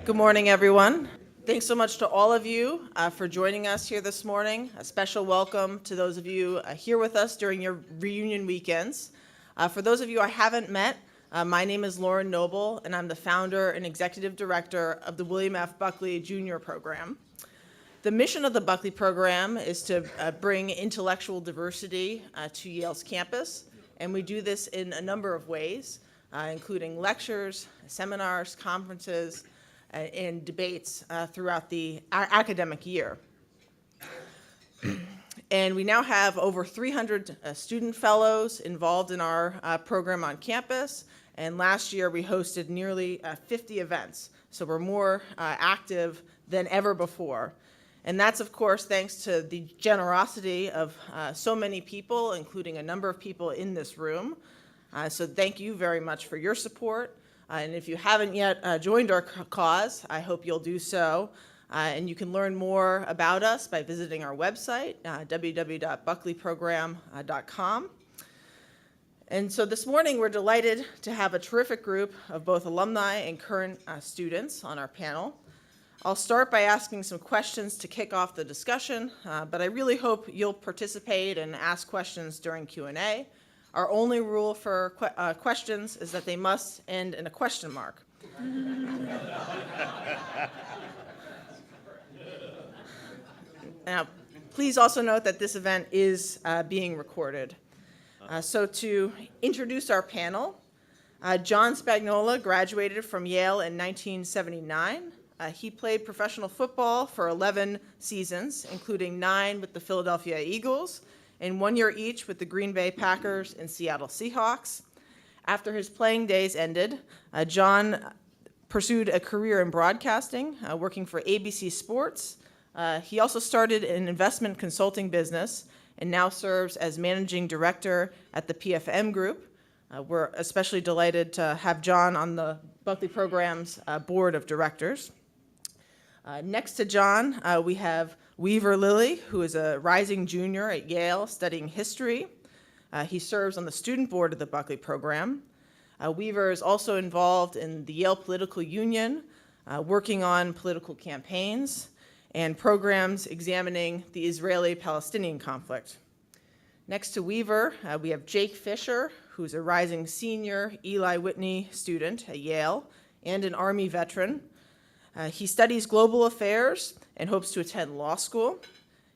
Good morning, everyone. Thanks so much to all of you for joining us here this morning. A special welcome to those of you here with us during your reunion weekends. For those of you I haven't met, my name is Lauren Noble, and I'm the founder and executive director of the William F. Buckley Jr. Program. The mission of the Buckley Program is to bring intellectual diversity to Yale's campus, and we do this in a number of ways, including lectures, seminars, conferences, and debates throughout the academic year. And we now have over 300 student fellows involved in our program on campus, and last year we hosted nearly 50 events, so we're more active than ever before. And that's, of course, thanks to the generosity of so many people, including a number of people in this room. So thank you very much for your support. And if you haven't yet joined our cause, I hope you'll do so. And you can learn more about us by visiting our website, www.buckleyprogram.com. And so this morning, we're delighted to have a terrific group of both alumni and current students on our panel. I'll start by asking some questions to kick off the discussion, but I really hope you'll participate and ask questions during Q&A. Our only rule for questions is that they must end in a question mark. Now, please also note that this event is being recorded. So to introduce our panel, John Spagnola graduated from Yale in 1979. He played professional football for 11 seasons, including 9 with the Philadelphia Eagles, and 1 year each with the Green Bay Packers and Seattle Seahawks. After his playing days ended, John pursued a career in broadcasting, working for ABC Sports. He also started an investment consulting business and now serves as managing director at the PFM Group. We're especially delighted to have John on the Buckley Program's board of directors. Next to John, we have Weaver Lilley, who is a rising junior at Yale studying history. He serves on the student board of the Buckley Program. Weaver is also involved in the Yale Political Union, working on political campaigns and programs examining the Israeli-Palestinian conflict. Next to Weaver, we have Jake Fischer, who's a rising senior Eli Whitney student at Yale and an Army veteran. He studies global affairs and hopes to attend law school.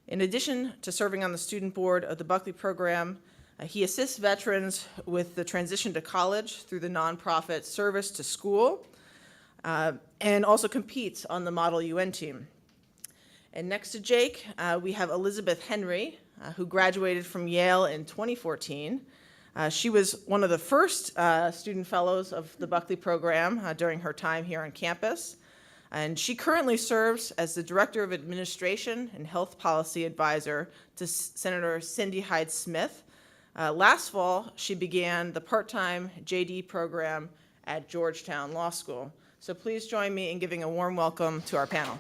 In addition to serving on the student board of the Buckley Program, he assists veterans with the transition to college through the nonprofit Service to School, and also competes on the Model UN team. And next to Jake, we have Elizabeth Henry, who graduated from Yale in 2014. She was one of the first student fellows of the Buckley Program during her time here on campus. And she currently serves as the Director of Administration and Health Policy Advisor to Senator Cindy Hyde-Smith. Last fall, she began the part-time JD program at Georgetown Law School. So please join me in giving a warm welcome to our panel.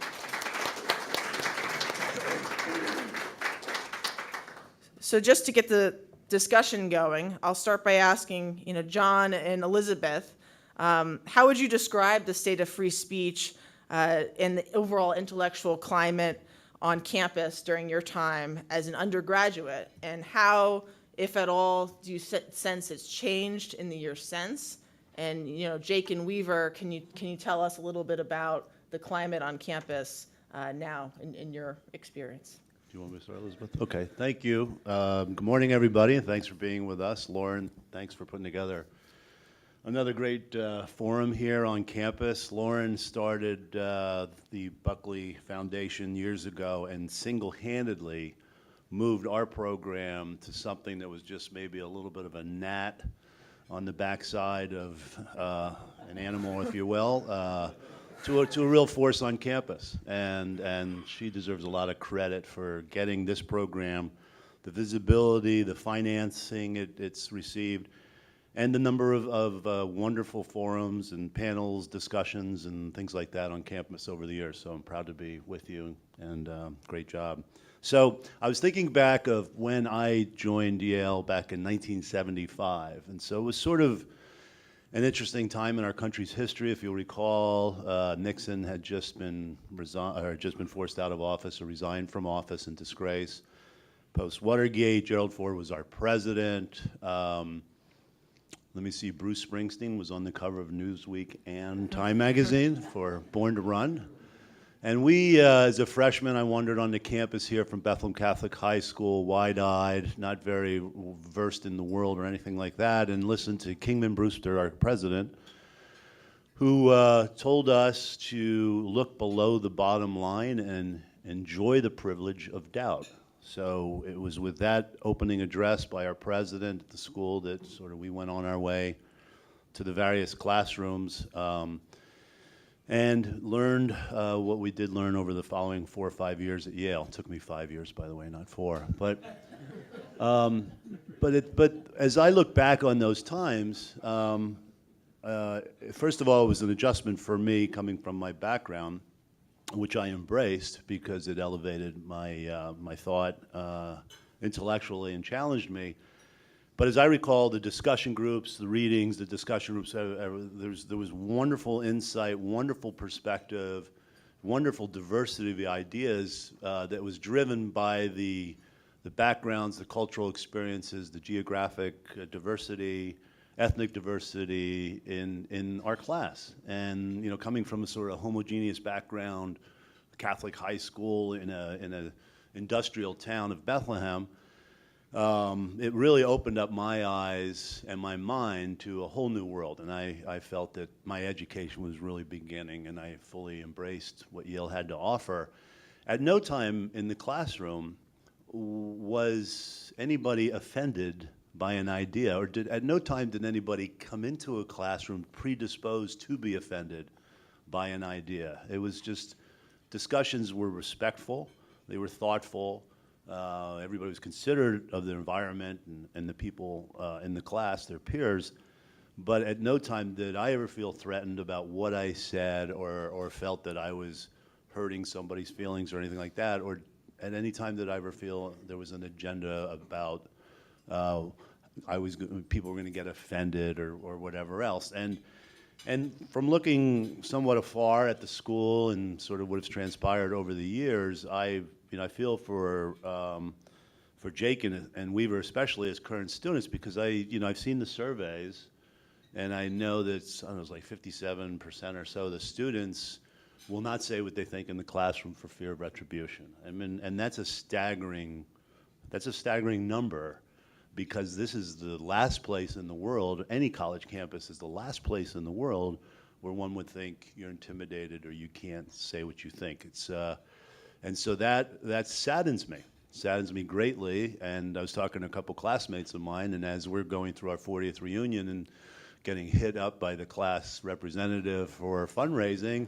So just to get the discussion going, I'll start by asking, John and Elizabeth, how would you describe the state of free speech and the overall intellectual climate on campus during your time as an undergraduate, and how, if at all, do you sense it's changed in the years since? And Jake and Weaver, can you tell us a little bit about the climate on campus now in your experience? Do you want me to start, Elizabeth? Okay, thank you. Good morning, everybody, and thanks for being with us. Lauren, thanks for putting together another great forum here on campus. Lauren started the Buckley Foundation years ago and single-handedly moved our program to something that was just maybe a little bit of a gnat on the backside of an animal, if you will, to a real force on campus. And she deserves a lot of credit for getting this program, the visibility, the financing it's received, and the number of wonderful forums and panels, discussions, and things like that on campus over the years. So I'm proud to be with you, and great job. So I was thinking back of when I joined Yale back in 1975, and so it was sort of an interesting time in our country's history. If you'll recall, Nixon had just been forced out of office or resigned from office in disgrace. Post-Watergate, Gerald Ford was our president. Let me see, Bruce Springsteen was on the cover of Newsweek and Time magazine for Born to Run. And we, as a freshman, I wandered on the campus here from Bethlehem Catholic High School, wide-eyed, not very versed in the world or anything like that, and listened to Kingman Brewster, our president, who told us to look below the bottom line and enjoy the privilege of doubt. So it was with that opening address by our president at the school that sort of we went on our way to the various classrooms and learned what we did learn over the following 4 or 5 years at Yale. It took me 5 years, by the way, not 4. But as I look back on those times, first of all, it was an adjustment for me coming from my background, which I embraced because it elevated my thought intellectually and challenged me. But as I recall, the discussion groups, the readings, the discussion groups, there was wonderful insight, wonderful perspective, wonderful diversity of the ideas that was driven by the backgrounds, the cultural experiences, the geographic diversity, ethnic diversity in our class. And coming from a sort of homogeneous background, Catholic high school in a industrial town of Bethlehem, it really opened up my eyes and my mind to a whole new world. And I felt that my education was really beginning, and I fully embraced what Yale had to offer. At no time in the classroom was anybody offended by an idea, or at no time did anybody come into a classroom predisposed to be offended by an idea. It was just, discussions were respectful, they were thoughtful, everybody was considerate of the environment and the people in the class, their peers, but at no time did I ever feel threatened about what I said or felt that I was hurting somebody's feelings or anything like that, or at any time did I ever feel there was an agenda about people were going to get offended or whatever else. And from looking somewhat afar at the school and sort of what has transpired over the years, I feel for Jake and Weaver especially as current students, because I've seen the surveys, and I know that it's like 57% or so of the students will not say what they think in the classroom for fear of retribution. I mean, and that's a staggering number, because this is the last place in the world, any college campus is the last place in the world where one would think you're intimidated or you can't say what you think. And so that saddens me greatly. And I was talking to a couple classmates of mine, and as we're going through our 40th reunion and getting hit up by the class representative for fundraising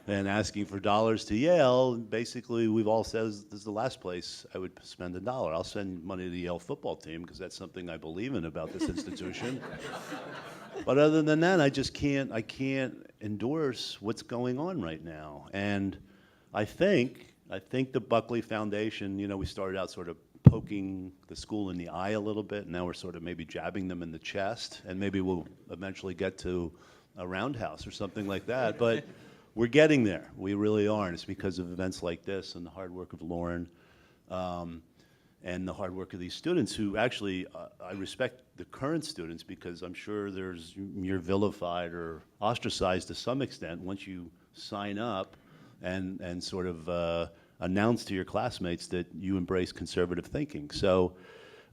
and asking for dollars to Yale, basically we've all said this is the last place I would spend $1. I'll send money to the Yale football team because that's something I believe in about this institution. But other than that, I can't endorse what's going on right now. And I think the Buckley Foundation, we started out sort of poking the school in the eye a little bit, and now we're sort of maybe jabbing them in the chest, and maybe we'll eventually get to a roundhouse or something like that. But we're getting there. We really are, and it's because of events like this and the hard work of Lauren and the hard work of these students who actually, I respect the current students, because I'm sure you're vilified or ostracized to some extent once you sign up and sort of announce to your classmates that you embrace conservative thinking. So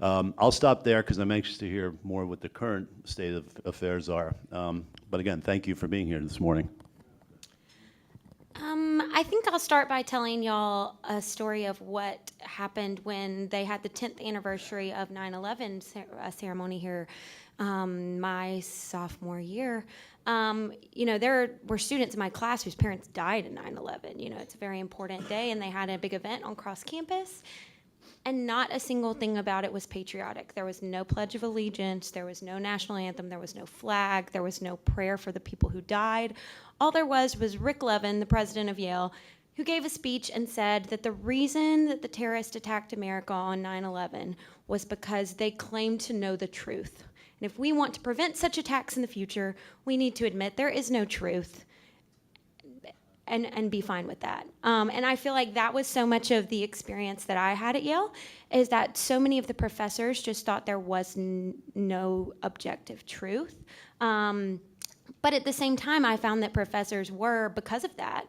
I'll stop there because I'm anxious to hear more what the current state of affairs are. But again, thank you for being here this morning. I think I'll start by telling y'all a story of what happened when they had the 10th anniversary of 9/11 ceremony here my sophomore year. There were students in my class whose parents died in 9/11. It's a very important day, and they had a big event on cross campus. And not a single thing about it was patriotic. There was no Pledge of Allegiance. There was no national anthem. There was no flag. There was no prayer for the people who died. All there was Rick Levin, the president of Yale, who gave a speech and said that the reason that the terrorists attacked America on 9/11 was because they claimed to know the truth. And if we want to prevent such attacks in the future, we need to admit there is no truth and be fine with that. And I feel like that was so much of the experience that I had at Yale, is that so many of the professors just thought there was no objective truth. But at the same time, I found that professors were, because of that,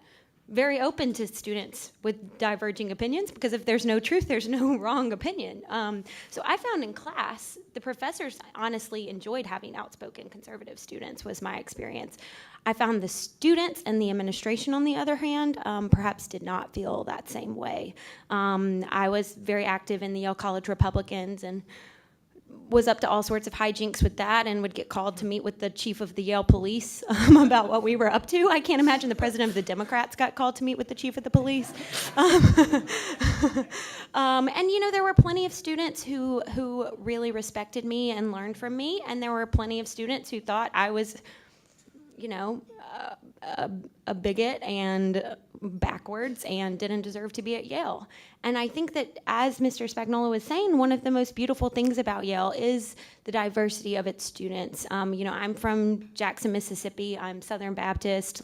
very open to students with diverging opinions, because if there's no truth, there's no wrong opinion. So I found in class, the professors honestly enjoyed having outspoken conservative students, was my experience. I found the students and the administration, on the other hand, perhaps did not feel that same way. I was very active in the Yale College Republicans and was up to all sorts of hijinks with that, and would get called to meet with the chief of the Yale police about what we were up to. I can't imagine the president of the Democrats got called to meet with the chief of the police. And there were plenty of students who really respected me and learned from me, and there were plenty of students who thought I was a bigot and backwards and didn't deserve to be at Yale. And I think that, as Mr. Spagnola was saying, one of the most beautiful things about Yale is the diversity of its students. I'm from Jackson, Mississippi. I'm Southern Baptist,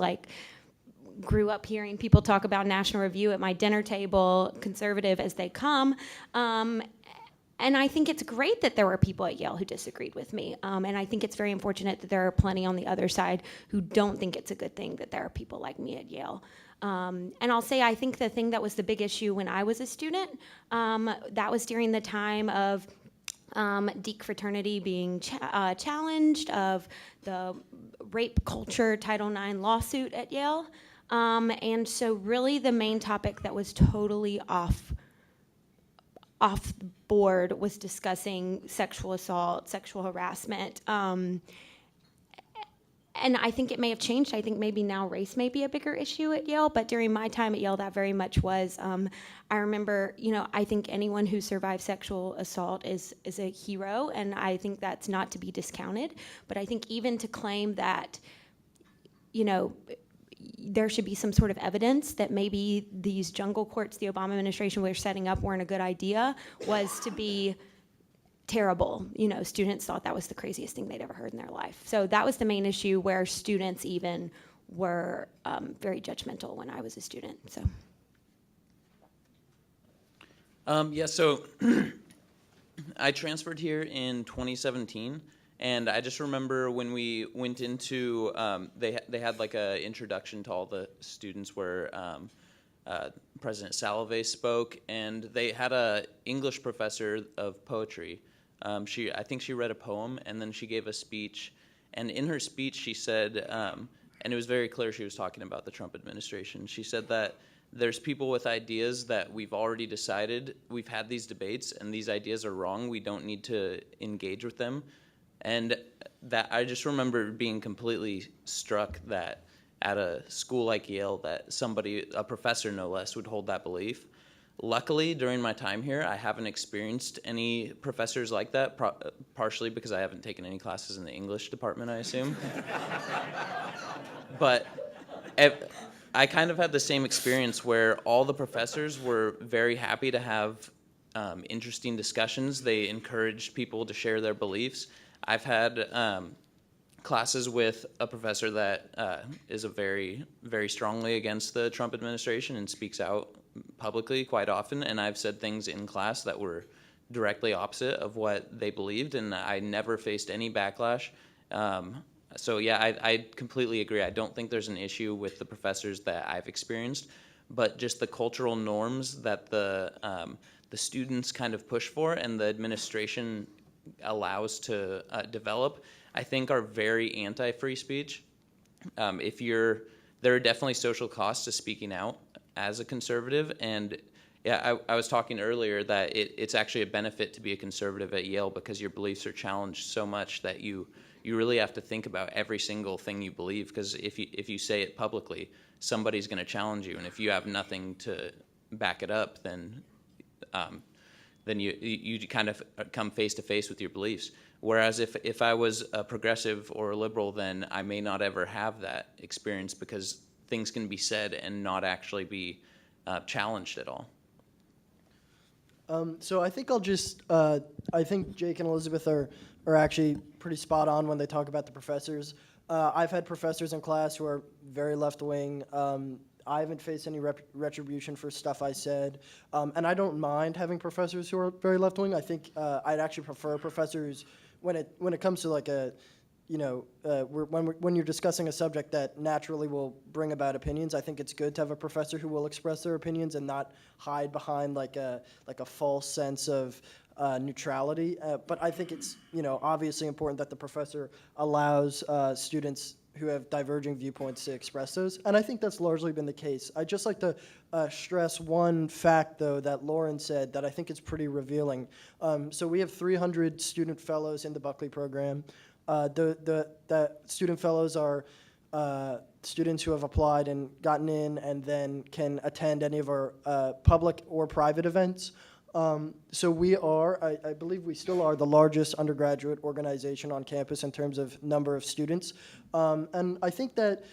grew up hearing people talk about National Review at my dinner table, conservative as they come. And I think it's great that there were people at Yale who disagreed with me. And I think it's very unfortunate that there are plenty on the other side who don't think it's a good thing that there are people like me at Yale. And I'll say, I think the thing that was the big issue when I was a student, that was during the time of Deke fraternity being challenged, of the rape culture Title IX lawsuit at Yale. And so really the main topic that was totally off the board was discussing sexual assault, sexual harassment. And I think it may have changed. I think maybe now race may be a bigger issue at Yale, but during my time at Yale, that very much was. I remember, I think anyone who survived sexual assault is a hero, and I think that's not to be discounted. But I think even to claim that, there should be some sort of evidence that maybe these jungle courts the Obama administration was setting up weren't a good idea was to be terrible. Students thought that was the craziest thing they'd ever heard in their life. So that was the main issue, where students even were very judgmental when I was a student. So I transferred here in 2017. And I just remember when we went into, they had like a introduction to all the students where President Salovey spoke, and they had a English professor of poetry. I think she read a poem, and then she gave a speech. And in her speech, she said, and it was very clear she was talking about the Trump administration. She said that there's people with ideas that we've already decided, we've had these debates, and these ideas are wrong. We don't need to engage with them. And that I just remember being completely struck that at a school like Yale that somebody, a professor no less, would hold that belief. Luckily, during my time here, I haven't experienced any professors like that, partially because I haven't taken any classes in the English department, I assume. But I kind of had the same experience where all the professors were very happy to have interesting discussions. They encouraged people to share their beliefs. I've had classes with a professor that is very, very strongly against the Trump administration and speaks out publicly quite often, and I've said things in class that were directly opposite of what they believed, and I never faced any backlash. So yeah, I completely agree. I don't think there's an issue with the professors that I've experienced, but just the cultural norms that the students kind of push for and the administration allows to develop, I think are very anti-free speech. There are definitely social costs to speaking out as a conservative, and yeah, I was talking earlier that it's actually a benefit to be a conservative at Yale because your beliefs are challenged so much that you really have to think about every single thing you believe, because if you say it publicly, somebody's going to challenge you, and if you have nothing to back it up, then you kind of come face to face with your beliefs. Whereas if I was a progressive or a liberal, then I may not ever have that experience because things can be said and not actually be challenged at all. So I think I think Jake and Elizabeth are actually pretty spot on when they talk about the professors. I've had professors in class who are very left-wing. I haven't faced any retribution for stuff I said. And I don't mind having professors who are very left-wing. I think I'd actually prefer professors when it comes to like a, when you're discussing a subject that naturally will bring about opinions. I think it's good to have a professor who will express their opinions and not hide behind like a false sense of neutrality. But I think it's obviously important that the professor allows students who have diverging viewpoints to express those, and I think that's largely been the case. I'd just like to stress one fact, though, that Lauren said that I think is pretty revealing. So we have 300 student fellows in the Buckley program. The student fellows are students who have applied and gotten in and then can attend any of our public or private events. So we are, I believe we still are the largest undergraduate organization on campus in terms of number of students. And I think that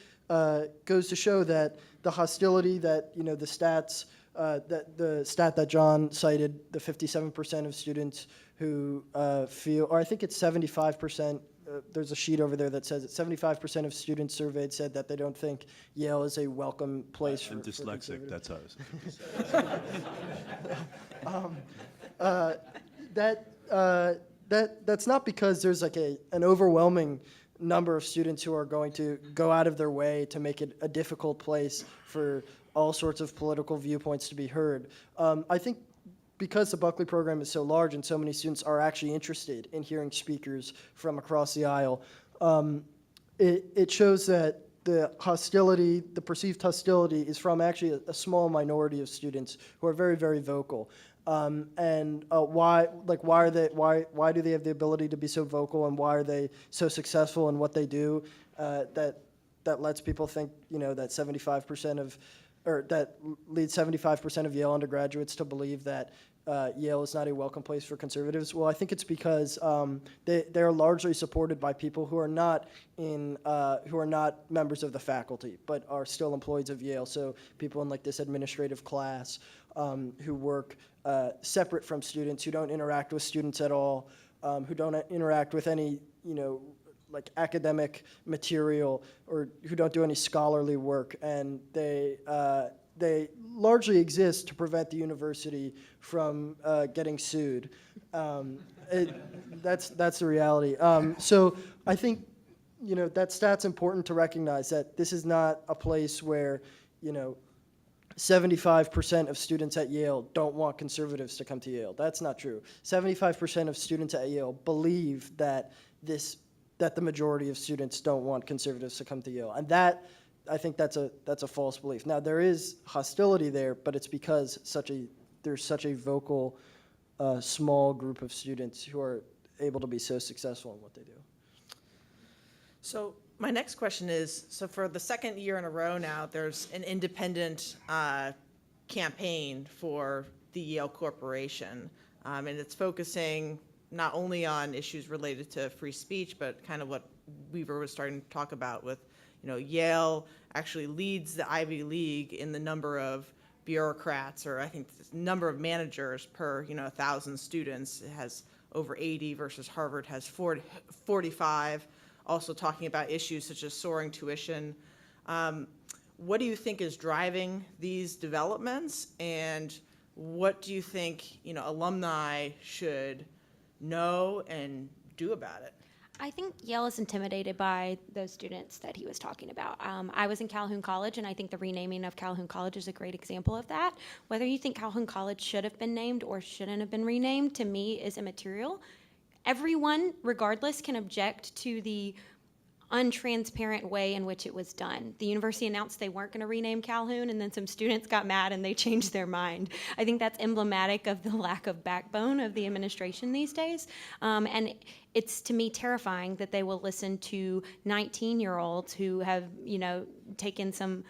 goes to show that the hostility that, the stats, the stat that John cited, the 57% of students who feel, or I think it's 75%, there's a sheet over there that says that 75% of students surveyed said that they don't think Yale is a welcome place for dyslexic, that's us. That's not because there's like an overwhelming number of students who are going to go out of their way to make it a difficult place for all sorts of political viewpoints to be heard. I think because the Buckley program is so large and so many students are actually interested in hearing speakers from across the aisle, it shows that the hostility, the perceived hostility, is from actually a small minority of students who are very, very vocal. Why do they have the ability to be so vocal, and why are they so successful in what they do? That lets people think, that 75% of, or that leads 75% of Yale undergraduates to believe that Yale is not a welcome place for conservatives. Well, I think it's because they are largely supported by people who are not members of the faculty, but are still employees of Yale. So people in like this administrative class who work separate from students, who don't interact with students at all, who don't interact with any like academic material, or who don't do any scholarly work, and they largely exist to prevent the university from getting sued. That's the reality. So I think that stat's important to recognize, that this is not a place where 75% of students at Yale don't want conservatives to come to Yale. That's not true. 75% of students at Yale believe that the majority of students don't want conservatives to come to Yale, and I think that's a false belief. Now, there is hostility there, but it's because there's such a vocal, small group of students who are able to be so successful in what they do. So my next question is, so for the second year in a row now, there's an independent campaign for the Yale Corporation, and it's focusing not only on issues related to free speech, but kind of what Weaver was starting to talk about with, Yale actually leads the Ivy League in the number of bureaucrats, or I think the number of managers per 1,000 students. It has over 80 versus Harvard has 45. Also talking about issues such as soaring tuition. What do you think is driving these developments, and what do you think alumni should know and do about it? I think Yale is intimidated by those students that he was talking about. I was in Calhoun College, and I think the renaming of Calhoun College is a great example of that. Whether you think Calhoun College should have been named or shouldn't have been renamed, to me, is immaterial. Everyone, regardless, can object to the untransparent way in which it was done. The university announced they weren't going to rename Calhoun, and then some students got mad and they changed their mind. I think that's emblematic of the lack of backbone of the administration these days. And it's, to me, terrifying that they will listen to 19-year-olds who have, taken some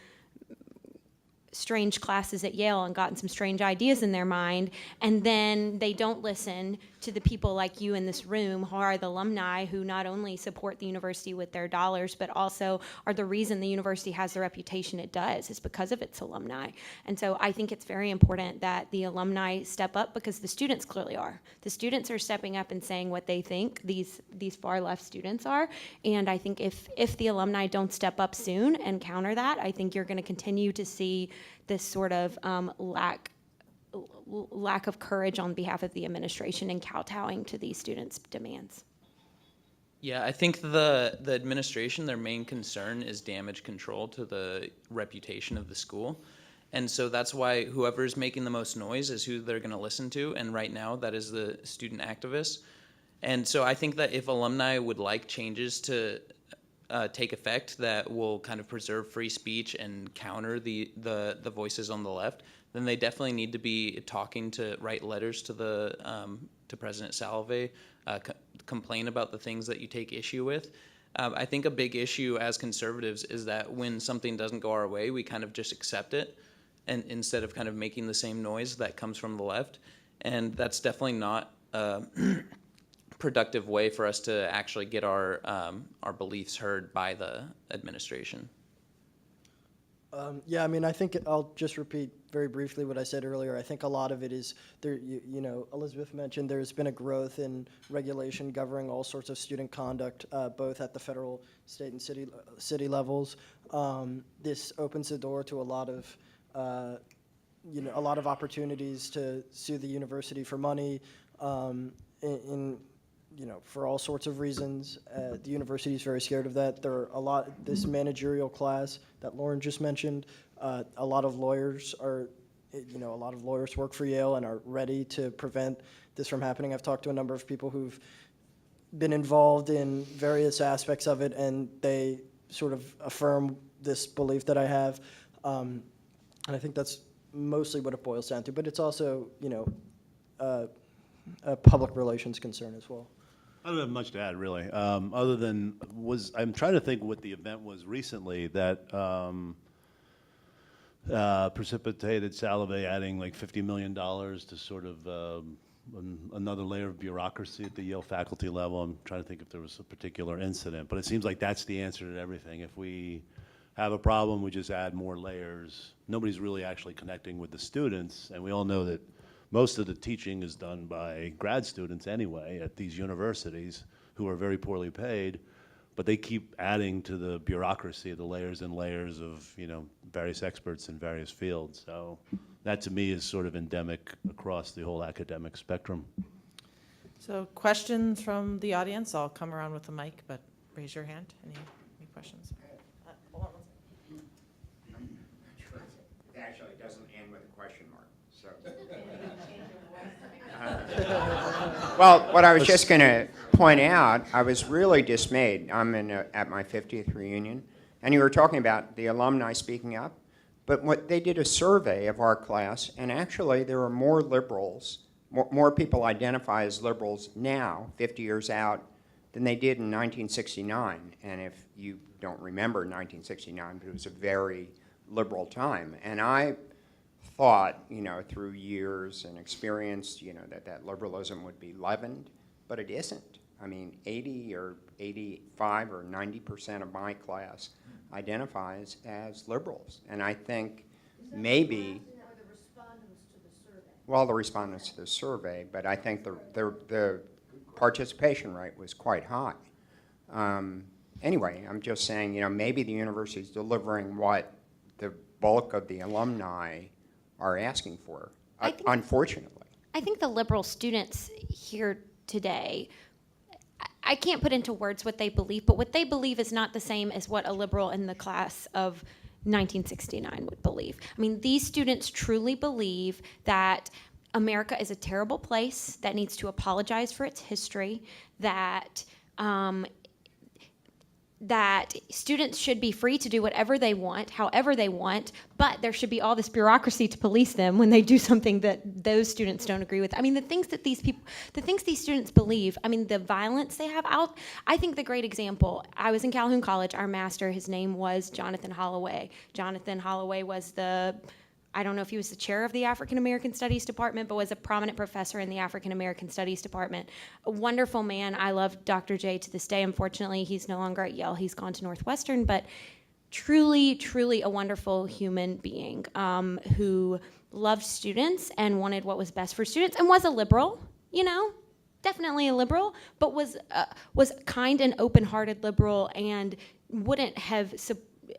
strange classes at Yale and gotten some strange ideas in their mind, and then they don't listen to the people like you in this room who are the alumni who not only support the university with their dollars, but also are the reason the university has the reputation it does, is because of its alumni. And so I think it's very important that the alumni step up, because the students clearly are. The students are stepping up and saying what they think, these far left students are. And I think if the alumni don't step up soon and counter that, I think you're going to continue to see this sort of lack of courage on behalf of the administration and kowtowing to these students' demands. Yeah, I think the administration, their main concern is damage control to the reputation of the school. And so that's why whoever's making the most noise is who they're going to listen to. And right now, that is the student activists. And so I think that if alumni would like changes to take effect that will kind of preserve free speech and counter the voices on the left, then they definitely need to be write letters to to President Salve, complain about the things that you take issue with. I think a big issue as conservatives is that when something doesn't go our way, we kind of just accept it, and instead of kind of making the same noise that comes from the left. And that's definitely not productive way for us to actually get our beliefs heard by the administration. Yeah, I mean, I think I'll just repeat very briefly what I said earlier. I think a lot of it is there. You know, Elizabeth mentioned there's been a growth in regulation governing all sorts of student conduct, both at the federal, state, and city levels. This opens the door to a lot of a lot of opportunities to sue the university for money. For all sorts of reasons. The university is very scared of that. There are this managerial class that Lauren just mentioned, a lot of lawyers work for Yale and are ready to prevent this from happening. I've talked to a number of people who've been involved in various aspects of it, and they sort of affirm this belief that I have. And I think that's mostly what it boils down to, but it's also, a public relations concern as well. I don't have much to add, really, other than I'm trying to think what the event was recently that precipitated Salve adding like $50 million to sort of another layer of bureaucracy at the Yale faculty level. I'm trying to think if there was a particular incident, but it seems like that's the answer to everything. If we have a problem, we just add more layers. Nobody's really actually connecting with the students, and we all know that most of the teaching is done by grad students anyway at these universities who are very poorly paid, but they keep adding to the bureaucracy, the layers and layers of various experts in various fields. So that to me is sort of endemic across the whole academic spectrum. So questions from the audience? I'll come around with the mic, but raise your hand. Any questions? Hold on one second. It actually doesn't end with a question mark. So. Well, what I was just going to point out, I was really dismayed. I'm at my 50th reunion, and you were talking about the alumni speaking up, but what they did a survey of our class, and actually there are more liberals, more people identify as liberals now, 50 years out, than they did in 1969. And if you don't remember 1969, but it was a very liberal time. And I thought, through years and experience, that liberalism would be leavened, but it isn't. I mean, 80 or 85 or 90% of my class identifies as liberals. And I think maybe, the respondents to the survey, but I think the participation rate was quite high. Anyway, I'm just saying, maybe the university is delivering what the bulk of the alumni are asking for, unfortunately. I think the liberal students here today, I can't put into words what they believe, but what they believe is not the same as what a liberal in the class of 1969 would believe. I mean, these students truly believe that America is a terrible place that needs to apologize for its history, that that students should be free to do whatever they want, however they want, but there should be all this bureaucracy to police them when they do something that those students don't agree with. I mean, the things these students believe, I mean, the violence they have out. I think the great example, I was in Calhoun College, our master, his name was Jonathan Holloway. Jonathan Holloway was I don't know if he was the chair of the African American Studies Department, but was a prominent professor in the African American Studies Department. A wonderful man. I love Dr. J to this day. Unfortunately, he's no longer at Yale. He's gone to Northwestern, but truly, truly a wonderful human being who loved students and wanted what was best for students and was a liberal, definitely a liberal, but was kind and open-hearted liberal and wouldn't have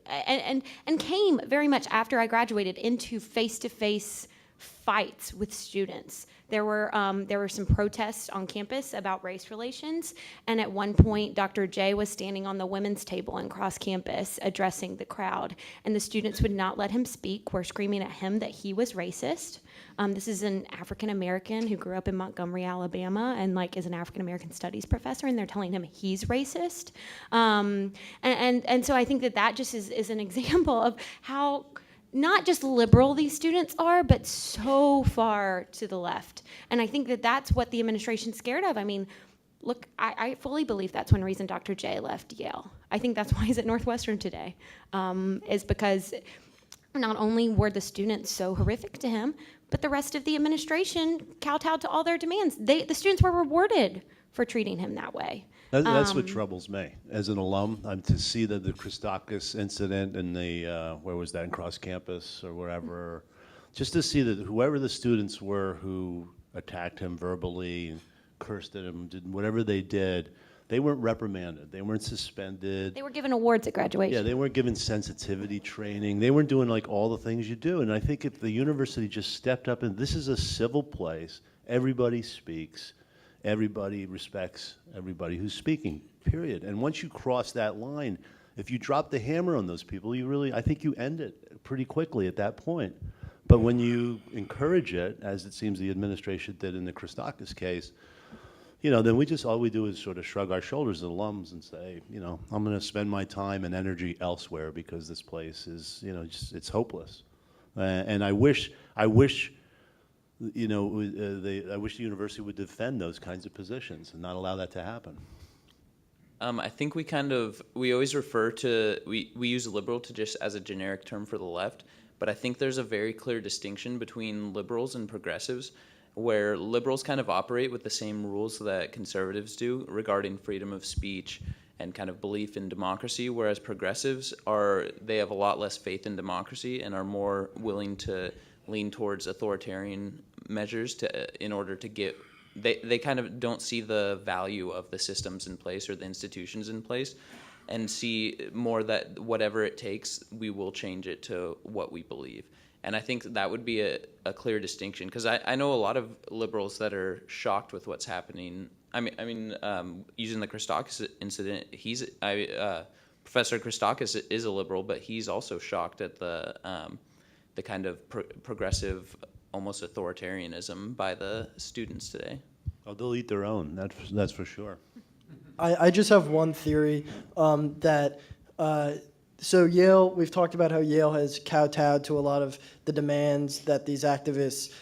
and came very much after I graduated into face-to-face fights with students. There were some protests on campus about race relations, and at one point, Dr. J was standing on the women's table in cross campus addressing the crowd, and the students would not let him speak, were screaming at him that he was racist. This is an African American who grew up in Montgomery, Alabama, and is an African American studies professor, and they're telling him he's racist. And so I think that just is an example of how not just liberal these students are, but so far to the left. And I think that's what the administration's scared of. I mean, look, I fully believe that's one reason Dr. J left Yale. I think that's why he's at Northwestern today, is because not only were the students so horrific to him, but the rest of the administration kowtowed to all their demands. The students were rewarded for treating him that way. That's what troubles me as an alum. To see that the Christakis incident and where was that, in cross campus or wherever, just to see that whoever the students were who attacked him verbally, cursed at him, did whatever they did, they weren't reprimanded. They weren't suspended. They were given awards at graduation. Yeah, they weren't given sensitivity training. They weren't doing all the things you do. And I think if the university just stepped up, and this is a civil place, everybody speaks. Everybody respects everybody who's speaking, period. And once you cross that line, if you drop the hammer on those people, I think you end it pretty quickly at that point. But when you encourage it, as it seems the administration did in the Christakis case, then all we do is sort of shrug our shoulders as alums and say, I'm going to spend my time and energy elsewhere because this place is, it's hopeless. And I wish I wish the university would defend those kinds of positions and not allow that to happen. I think we always refer to, we use liberal to just as a generic term for the left, but I think there's a very clear distinction between liberals and progressives, where liberals kind of operate with the same rules that conservatives do regarding freedom of speech and kind of belief in democracy, whereas progressives they have a lot less faith in democracy and are more willing to lean towards authoritarian measures in order to get, they kind of don't see the value of the systems in place or the institutions in place, and see more that whatever it takes, we will change it to what we believe. And I think that would be a clear distinction, because I know a lot of liberals that are shocked with what's happening. I mean, using the Christakis incident, Professor Christakis is a liberal, but he's also shocked at the kind of progressive, almost authoritarianism by the students today. Oh, they'll eat their own. That's for sure. I just have one theory so Yale, we've talked about how Yale has kowtowed to a lot of the demands that these activists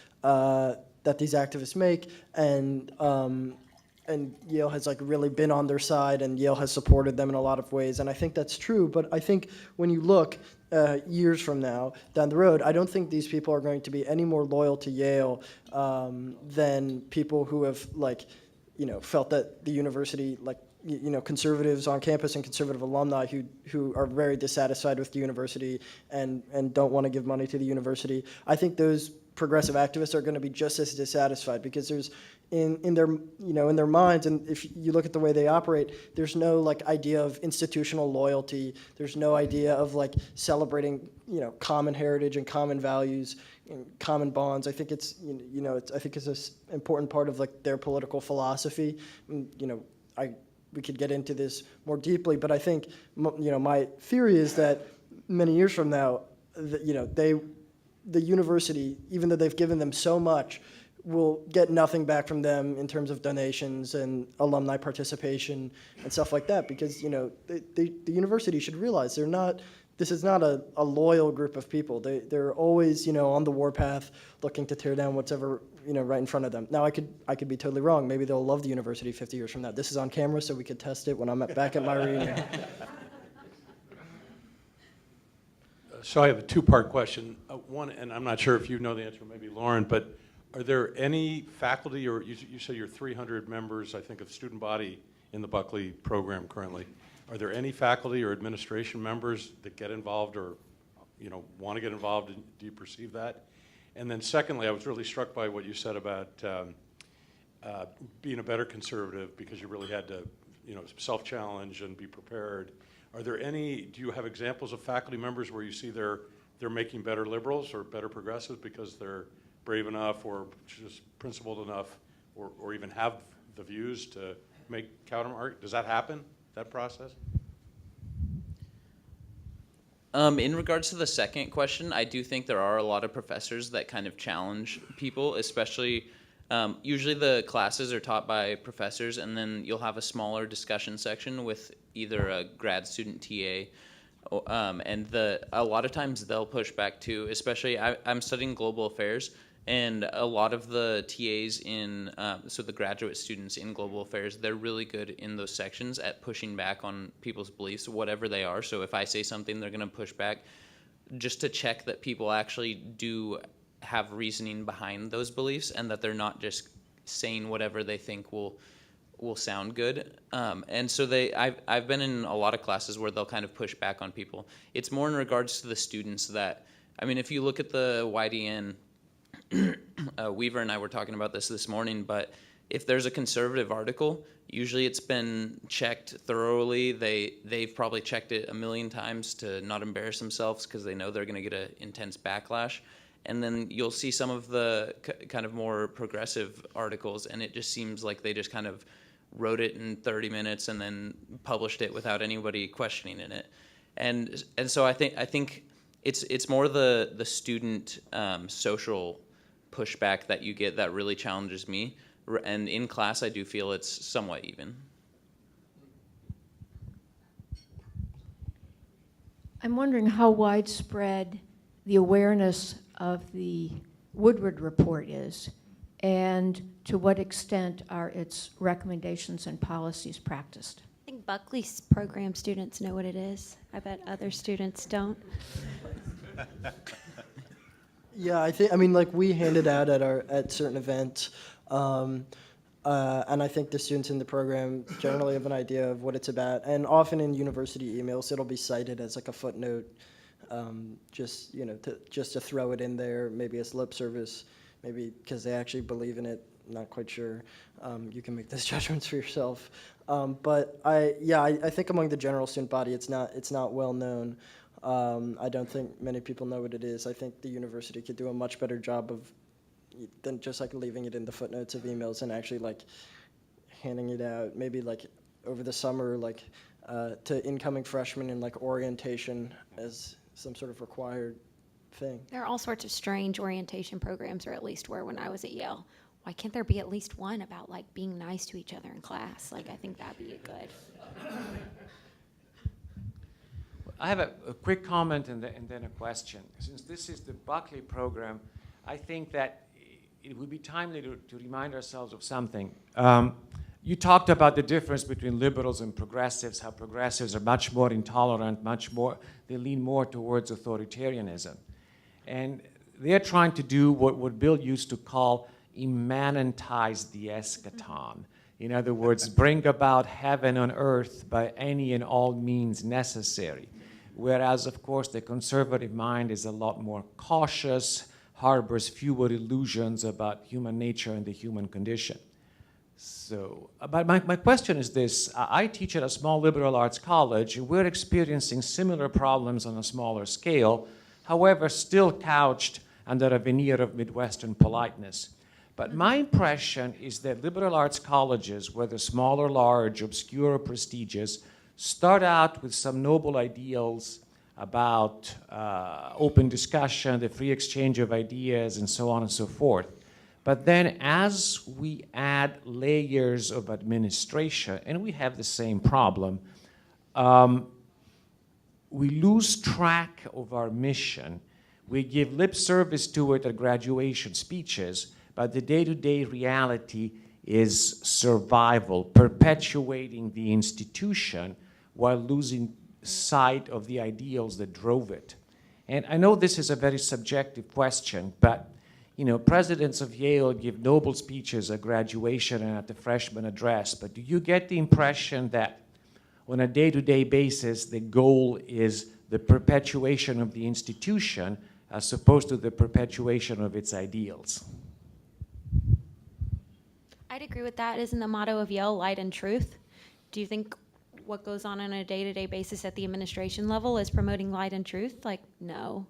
make, and Yale has really been on their side, and Yale has supported them in a lot of ways, and I think that's true. But I think when you look years from now down the road, I don't think these people are going to be any more loyal to Yale than people who have felt that the university conservatives on campus and conservative alumni who are very dissatisfied with the university and don't want to give money to the university. I think those progressive activists are going to be just as dissatisfied, because there's in their minds, and if you look at the way they operate, there's no idea of institutional loyalty. There's no idea of celebrating common heritage and common values and common bonds. I think it's I think it's an important part of their political philosophy. We could get into this more deeply, but I think my theory is that many years from now, the university, even though they've given them so much, we'll get nothing back from them in terms of donations and alumni participation and stuff like that, because, you know, the university should realize this is not a loyal group of people. They're always, you know, on the warpath looking to tear down whatever, you know, right in front of them. Now, I could be totally wrong. Maybe they'll love the university 50 years from now. This is on camera, so we could test it when I'm back at my reunion. So I have a two-part question. One, and I'm not sure if you know the answer, maybe Lauren, but are there any faculty, or you say you're 300 members, I think, of student body in the Buckley program currently. Are there any faculty or administration members that get involved or, you know, want to get involved? Do you perceive that? And then secondly, I was really struck by what you said about being a better conservative because you really had to, you know, self-challenge and be prepared. Are there any, do you have examples of faculty members where you see they're making better liberals or better progressives because they're brave enough or just principled enough or even have the views to make counter-arguments? Does that happen, that process? In regards to the second question, I do think there are a lot of professors that kind of challenge people, especially usually the classes are taught by professors, and then you'll have a smaller discussion section with either a grad student TA, and a lot of times they'll push back too, especially I'm studying global affairs, and a lot of the TAs so the graduate students in global affairs, they're really good in those sections at pushing back on people's beliefs, whatever they are. So if I say something, they're going to push back just to check that people actually do have reasoning behind those beliefs and that they're not just saying whatever they think will sound good. And so I've been in a lot of classes where they'll kind of push back on people. It's more in regards to the students that, I mean, if you look at the YDN, Weaver and I were talking about this morning, but if there's a conservative article, usually it's been checked thoroughly. They've probably checked it 1,000,000 times to not embarrass themselves because they know they're going to get an intense backlash. And then you'll see some of the kind of more progressive articles, and it just seems like they just kind of wrote it in 30 minutes and then published it without anybody questioning in it. And so I think it's more the student social pushback that you get that really challenges me. And in class, I do feel it's somewhat even. I'm wondering how widespread the awareness of the Woodward report is, and to what extent are its recommendations and policies practiced? I think Buckley's program students know what it is. I bet other students don't. Yeah, I mean, like, we hand it out at certain events, and I think the students in the program generally have an idea of what it's about. And often in university emails, it'll be cited as like a footnote, just, you know, just to throw it in there, maybe as lip service, maybe because they actually believe in it. Not quite sure. You can make those judgments for yourself. But I think among the general student body, it's not well known. I don't think many people know what it is. I think the university could do a much better job than just like leaving it in the footnotes of emails and actually like handing it out, maybe like over the summer, like to incoming freshmen in like orientation as some sort of required thing. There are all sorts of strange orientation programs, or at least were when I was at Yale. Why can't there be at least one about like being nice to each other in class? Like, I think that'd be good. I have a quick comment and then a question. Since this is the Buckley program, I think that it would be timely to remind ourselves of something. You talked about the difference between liberals and progressives, how progressives are much more intolerant, they lean more towards authoritarianism. And they're trying to do what Bill used to call immanentize the eschaton. In other words, bring about heaven on earth by any and all means necessary. Whereas, of course, the conservative mind is a lot more cautious, harbors fewer illusions about human nature and the human condition. So, but my question is this. I teach at a small liberal arts college, and we're experiencing similar problems on a smaller scale, however, still couched under a veneer of Midwestern politeness. But my impression is that liberal arts colleges, whether small or large, obscure or prestigious, start out with some noble ideals about open discussion, the free exchange of ideas, and so on and so forth. But then as we add layers of administration, and we have the same problem, we lose track of our mission. We give lip service to it at graduation speeches, but the day-to-day reality is survival, perpetuating the institution while losing sight of the ideals that drove it. And I know this is a very subjective question, but presidents of Yale give noble speeches at graduation and at the freshman address, but do you get the impression that on a day-to-day basis, the goal is the perpetuation of the institution as opposed to the perpetuation of its ideals? I'd agree with that. Isn't the motto of Yale light and truth? Do you think what goes on a day-to-day basis at the administration level is promoting light and truth? Like, no.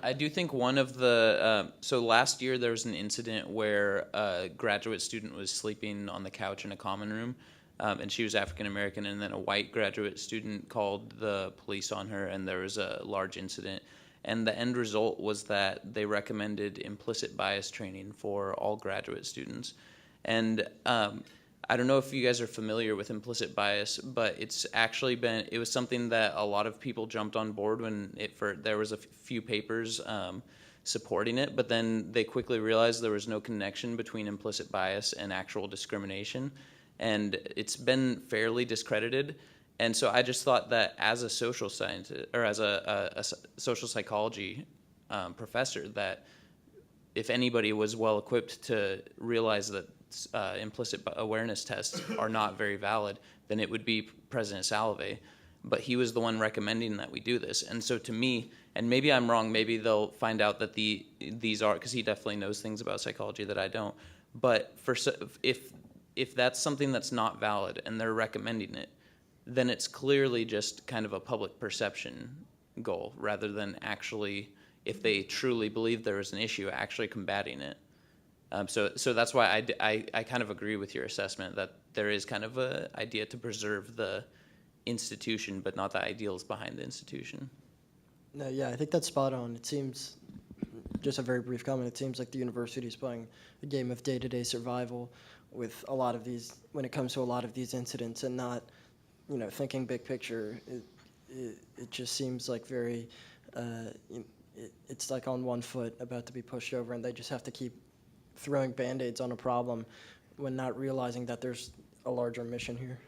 I do think one of the, so last year there was an incident where a graduate student was sleeping on the couch in a common room, and she was African American, and then a white graduate student called the police on her, and there was a large incident. And the end result was that they recommended implicit bias training for all graduate students. And I don't know if you guys are familiar with implicit bias, but it's actually it was something that a lot of people jumped on board when there was a few papers supporting it, but then they quickly realized there was no connection between implicit bias and actual discrimination. And it's been fairly discredited. And so I just thought that as a social scientist, or as a social psychology professor, that if anybody was well equipped to realize that implicit awareness tests are not very valid, then it would be President Salve. But he was the one recommending that we do this. And so to me, and maybe I'm wrong, maybe they'll find out that these are, because he definitely knows things about psychology that I don't. But if that's something that's not valid and they're recommending it, then it's clearly just kind of a public perception goal rather than actually, if they truly believe there is an issue, actually combating it. So that's why I kind of agree with your assessment that there is kind of an idea to preserve the institution, but not the ideals behind the institution. No, yeah, I think that's spot on. It seems, just a very brief comment, it seems like the university is playing a game of day-to-day survival with a lot of these, when it comes to a lot of these incidents, and not, thinking big picture. It just seems like very, it's like on one foot about to be pushed over, and they just have to keep throwing Band-Aids on a problem when not realizing that there's a larger mission here.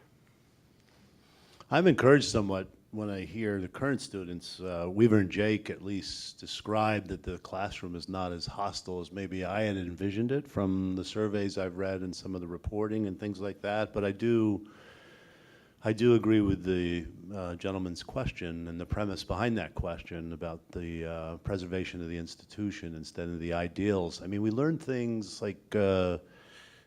I'm encouraged somewhat when I hear the current students. Weaver and Jake at least described that the classroom is not as hostile as maybe I had envisioned it from the surveys I've read and some of the reporting and things like that. But I do agree with the gentleman's question and the premise behind that question about the preservation of the institution instead of the ideals. I mean, we learn things like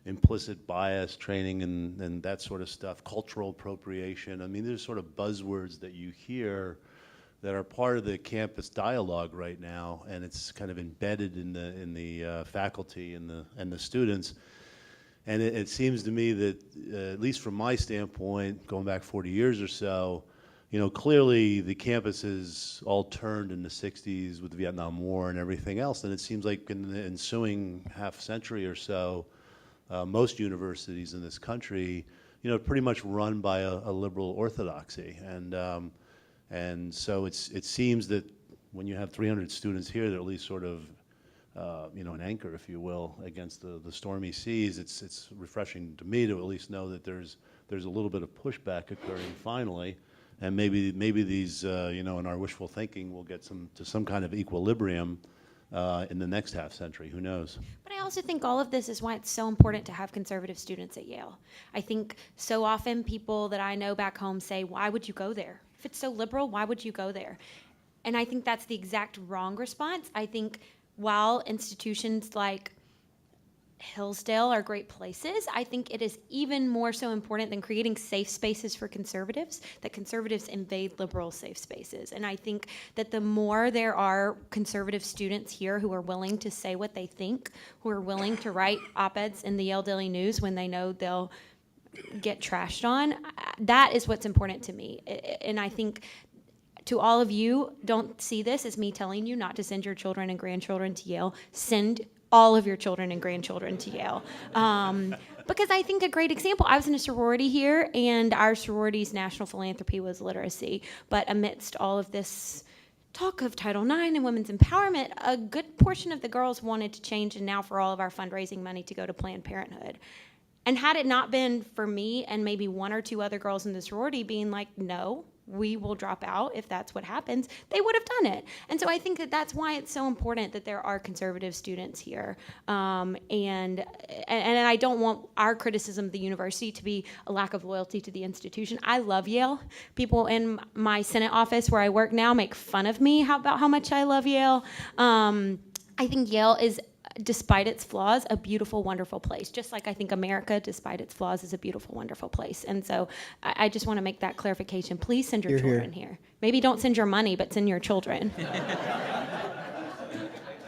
implicit bias training and that sort of stuff, cultural appropriation. I mean, there's sort of buzzwords that you hear that are part of the campus dialogue right now, and it's kind of embedded in the faculty and the students. And it seems to me that, at least from my standpoint, going back 40 years or so, clearly the campus is all turned in the 60s with the Vietnam War and everything else. And it seems like in the ensuing half century or so, most universities in this country, pretty much run by a liberal orthodoxy. And so it seems that when you have 300 students here, they're at least sort of an anchor, if you will, against the stormy seas. It's refreshing to me to at least know that there's a little bit of pushback occurring finally, and maybe these in our wishful thinking we'll get to some kind of equilibrium in the next half century. Who knows? But I also think all of this is why it's so important to have conservative students at Yale. I think so often people that I know back home say, "Why would you go there? If it's so liberal, why would you go there?" And I think that's the exact wrong response. I think while institutions like Hillsdale are great places, I think it is even more so important than creating safe spaces for conservatives that conservatives invade liberal safe spaces. And I think that the more there are conservative students here who are willing to say what they think, who are willing to write op-eds in the Yale Daily News when they know they'll get trashed on, that is what's important to me. And I think to all of you, don't see this as me telling you not to send your children and grandchildren to Yale. Send all of your children and grandchildren to Yale. Because I think a great example, I was in a sorority here, and our sorority's national philanthropy was literacy. But amidst all of this talk of Title IX and women's empowerment, a good portion of the girls wanted to change, and now for all of our fundraising money to go to Planned Parenthood. And had it not been for me and maybe one or two other girls in the sorority being like, no, we will drop out if that's what happens, they would have done it. And so I think that that's why it's so important that there are conservative students here. And I don't want our criticism of the university to be a lack of loyalty to the institution. I love Yale. People in my Senate office where I work now make fun of me about how much I love Yale. I think Yale is, despite its flaws, a beautiful, wonderful place. Just like I think America, despite its flaws, is a beautiful, wonderful place. And so I just want to make that clarification. Please send your children here. Maybe don't send your money, but send your children.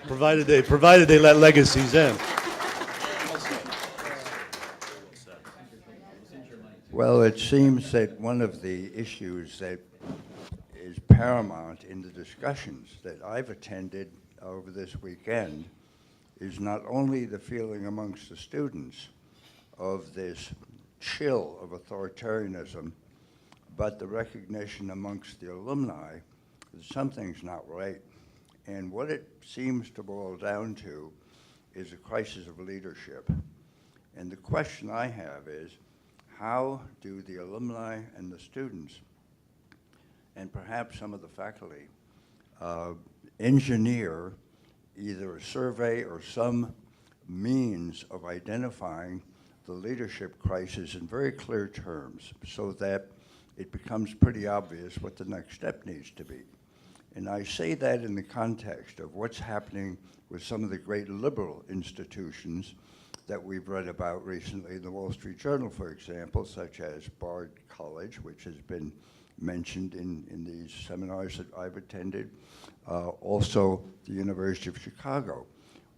Provided they let legacies in. Well, it seems that one of the issues that is paramount in the discussions that I've attended over this weekend is not only the feeling amongst the students of this chill of authoritarianism, but the recognition amongst the alumni that something's not right. And what it seems to boil down to is a crisis of leadership. And the question I have is, how do the alumni and the students, and perhaps some of the faculty, engineer either a survey or some means of identifying the leadership crisis in very clear terms so that it becomes pretty obvious what the next step needs to be. And I say that in the context of what's happening with some of the great liberal institutions that we've read about recently in the Wall Street Journal, for example, such as Bard College, which has been mentioned in these seminars that I've attended, also the University of Chicago,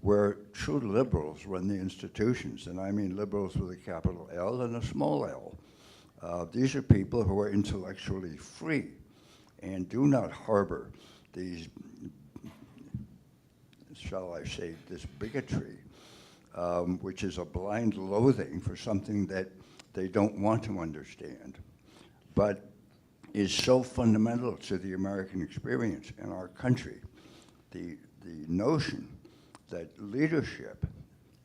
where true liberals run the institutions, and I mean liberals with a capital L and a small l. These are people who are intellectually free and do not harbor these, shall I say, this bigotry, which is a blind loathing for something that they don't want to understand, but is so fundamental to the American experience in our country. The notion that leadership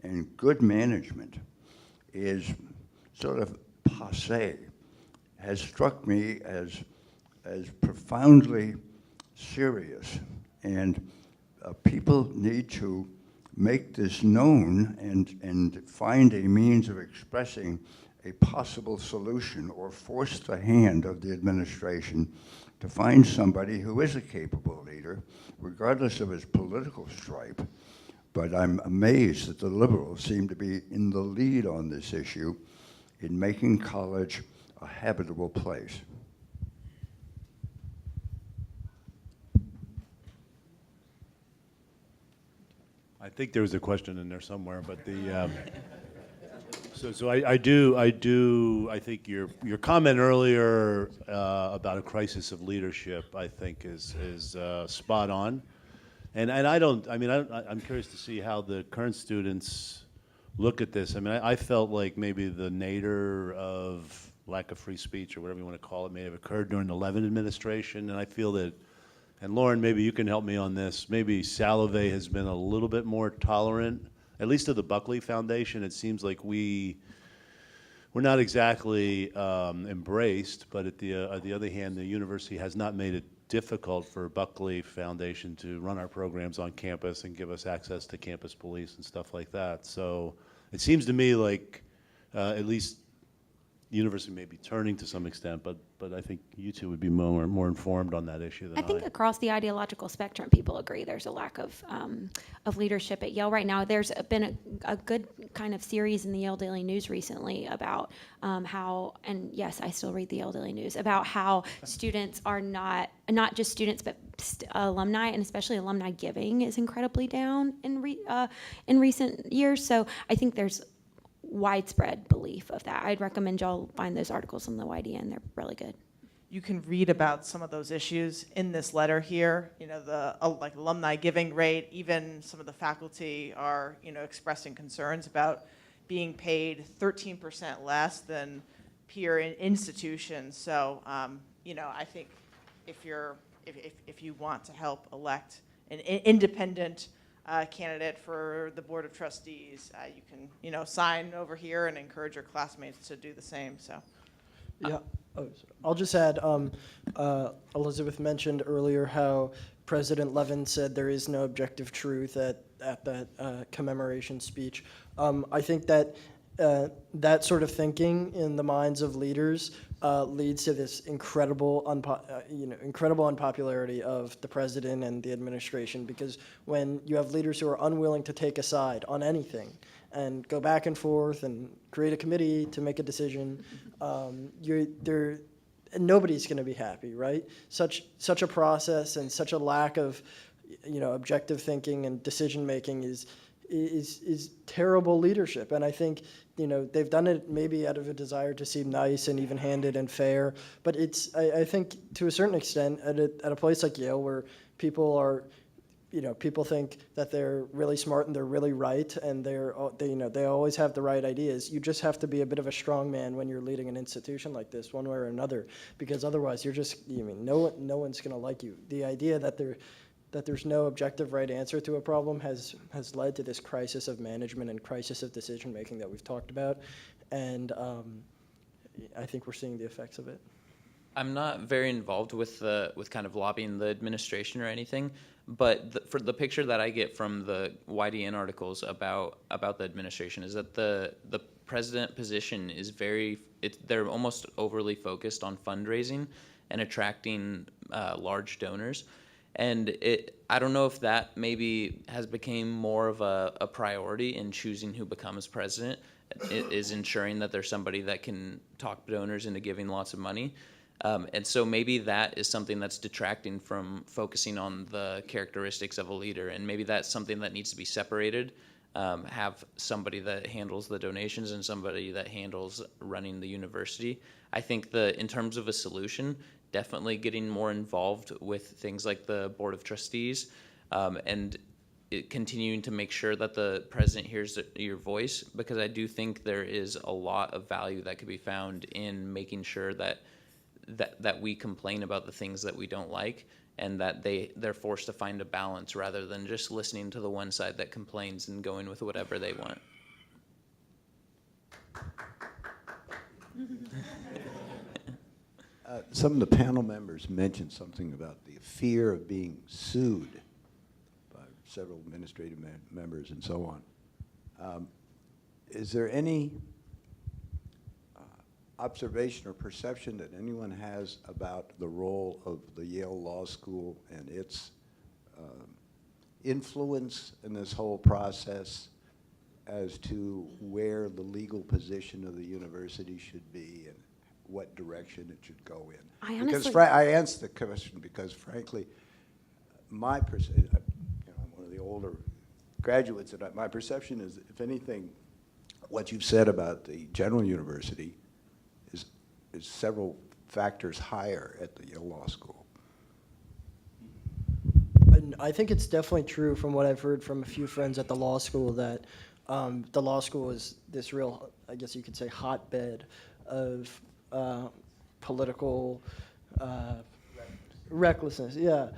and good management is sort of passé has struck me as profoundly serious. And people need to make this known and find a means of expressing a possible solution or force the hand of the administration to find somebody who is a capable leader, regardless of his political stripe. But I'm amazed that the liberals seem to be in the lead on this issue in making college a habitable place. I think there was a question in there somewhere, but the so I think your comment earlier about a crisis of leadership, I think is spot on, and I'm curious to see how the current students look at this. I mean, I felt like maybe the nadir of lack of free speech or whatever you want to call it may have occurred during the Levin administration, and I feel that. And Lauren, maybe you can help me on this. Maybe Salve has been a little bit more tolerant, at least to the Buckley Foundation. It seems like we're not exactly embraced, but at the other hand, the university has not made it difficult for Buckley Foundation to run our programs on campus and give us access to campus police and stuff like that. So it seems to me like at least the university may be turning to some extent, but I think you two would be more informed on that issue than I. I think across the ideological spectrum, people agree there's a lack of leadership at Yale right now. There's been a good kind of series in the Yale Daily News recently about how, and yes, I still read the Yale Daily News, about how students are not just students, but alumni, and especially alumni giving is incredibly down in recent years. So I think there's widespread belief of that. I'd recommend y'all find those articles on the YDN. They're really good. you can read about some of those issues in this letter here. You know, the like alumni giving rate, even some of the faculty are, you know, expressing concerns about being paid 13% less than peer institutions. So, you know, I think if you want to help elect an independent candidate for the Board of Trustees, you can, you know, sign over here and encourage your classmates to do the same. So. Yeah, I'll just add, Elizabeth mentioned earlier how President Levin said there is no objective truth at that commemoration speech. I think that that sort of thinking in the minds of leaders leads to this incredible unpopularity of the president and the administration, because when you have leaders who are unwilling to take a side on anything and go back and forth and create a committee to make a decision, nobody's going to be happy, right? Such a process and such a lack of, you know, objective thinking and decision making is terrible leadership. And I think, you know, they've done it maybe out of a desire to seem nice and even-handed and fair, but I think to a certain extent at a place like Yale, where people are, you know, people think that they're really smart and they're really right, and they always have the right ideas. You just have to be a bit of a strong man when you're leading an institution like this, one way or another, because otherwise you're just, no one's going to like you. The idea that there's no objective right answer to a problem has led to this crisis of management and crisis of decision making that we've talked about, and I think we're seeing the effects of it. I'm not very involved with kind of lobbying the administration or anything, but for the picture that I get from the YDN articles about the administration is that the president position is they're almost overly focused on fundraising and attracting large donors. And I don't know if that maybe has become more of a priority in choosing who becomes president, is ensuring that there's somebody that can talk donors into giving lots of money. And so maybe that is something that's detracting from focusing on the characteristics of a leader. And maybe that's something that needs to be separated, have somebody that handles the donations and somebody that handles running the university. I think in terms of a solution, definitely getting more involved with things like the Board of Trustees, and continuing to make sure that the president hears your voice, because I do think there is a lot of value that could be found in making sure that we complain about the things that we don't like, and that they're forced to find a balance rather than just listening to the one side that complains and going with whatever they want. Some of the panel members mentioned something about the fear of being sued by several administrative members and so on. Is there any observation or perception that anyone has about the role of the Yale Law School and its influence in this whole process as to where the legal position of the university should be and what direction it should go in? I answer the question because, frankly, I'm one of the older graduates, and my perception is, if anything, what you've said about the General University is several factors higher at the Yale Law School. And I think it's definitely true from what I've heard from a few friends at the law school that the law school is this real, I guess you could say, hotbed of political recklessness. Yeah.